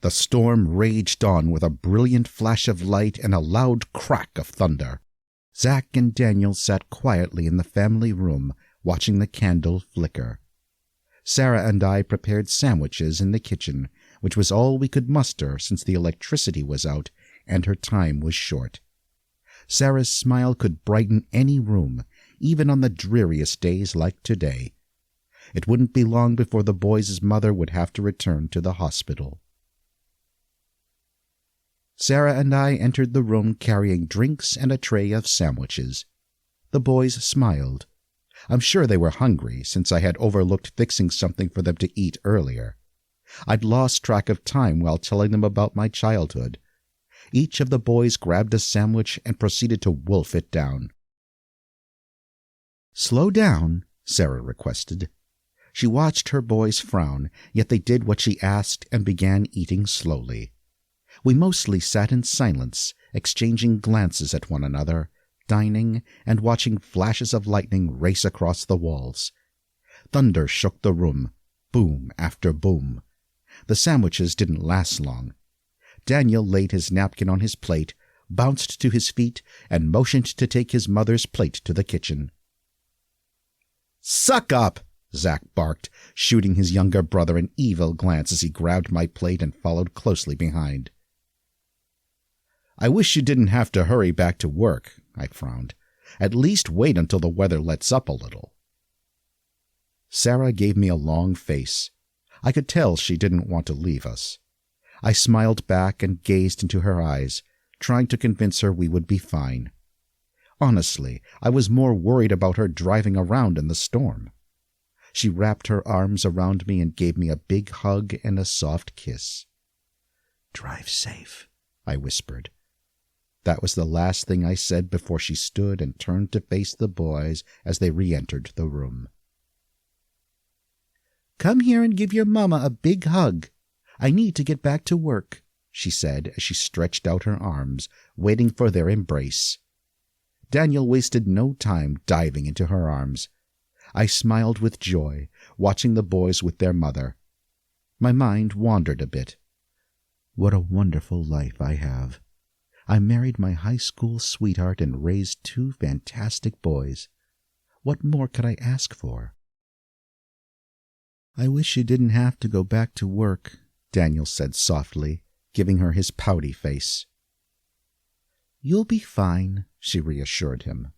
The storm raged on with a brilliant flash of light and a loud crack of thunder. Zach and Daniel sat quietly in the family room, watching the candle flicker. Sarah and I prepared sandwiches in the kitchen, which was all we could muster since the electricity was out and her time was short. Sarah's smile could brighten any room, even on the dreariest days like today. It wouldn't be long before the boys' mother would have to return to the hospital. Sarah and I entered the room carrying drinks and a tray of sandwiches. The boys smiled. I'm sure they were hungry, since I had overlooked fixing something for them to eat earlier. I'd lost track of time while telling them about my childhood. Each of the boys grabbed a sandwich and proceeded to wolf it down. "Slow down," Sarah requested. She watched her boys frown, yet they did what she asked and began eating slowly. We mostly sat in silence, exchanging glances at one another, dining and watching flashes of lightning race across the walls. Thunder shook the room, boom after boom. The sandwiches didn't last long. Daniel laid his napkin on his plate, bounced to his feet, and motioned to take his mother's plate to the kitchen. "Suck up!" Zach barked, shooting his younger brother an evil glance as he grabbed my plate and followed closely behind. "I wish you didn't have to hurry back to work," I frowned. "At least wait until the weather lets up a little." Sarah gave me a long face. I could tell she didn't want to leave us. I smiled back and gazed into her eyes, trying to convince her we would be fine. Honestly, I was more worried about her driving around in the storm. She wrapped her arms around me and gave me a big hug and a soft kiss. "Drive safe," I whispered. That was the last thing I said before she stood and turned to face the boys as they re-entered the room. "Come here and give your mama a big hug. I need to get back to work," she said as she stretched out her arms, waiting for their embrace. Daniel wasted no time diving into her arms. I smiled with joy, watching the boys with their mother. My mind wandered a bit. What a wonderful life I have. I married my high school sweetheart and raised 2 fantastic boys. What more could I ask for? "I wish you didn't have to go back to work," Daniel said softly, giving her his pouty face. "You'll be fine," she reassured him.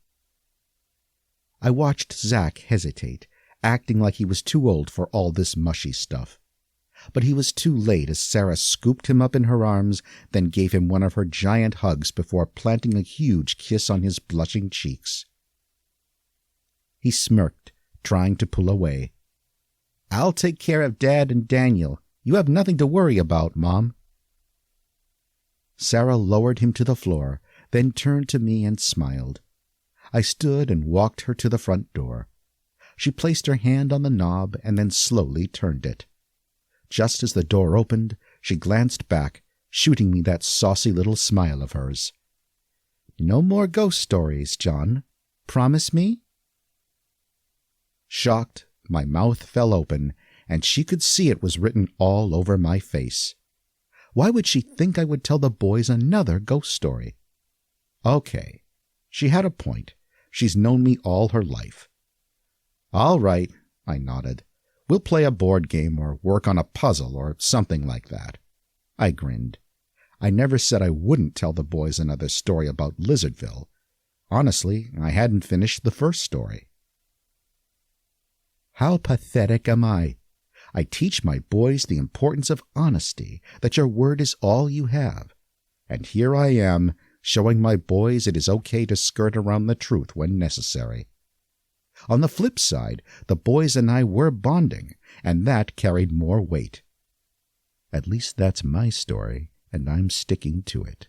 I watched Zach hesitate, acting like he was too old for all this mushy stuff. But he was too late as Sarah scooped him up in her arms, then gave him one of her giant hugs before planting a huge kiss on his blushing cheeks. He smirked, trying to pull away. "I'll take care of Dad and Daniel. You have nothing to worry about, Mom." Sarah lowered him to the floor, then turned to me and smiled. I stood and walked her to the front door. She placed her hand on the knob and then slowly turned it. Just as the door opened, she glanced back, shooting me that saucy little smile of hers. "No more ghost stories, John. Promise me?" Shocked, my mouth fell open, and she could see it was written all over my face. Why would she think I would tell the boys another ghost story? Okay, she had a point. She's known me all her life. "All right," I nodded. "We'll play a board game or work on a puzzle or something like that." I grinned. I never said I wouldn't tell the boys another story about Lizardville. Honestly, I hadn't finished the first story. How pathetic am I? I teach my boys the importance of honesty, that your word is all you have. And here I am, showing my boys it is okay to skirt around the truth when necessary. On the flip side, the boys and I were bonding, and that carried more weight. At least that's my story, and I'm sticking to it.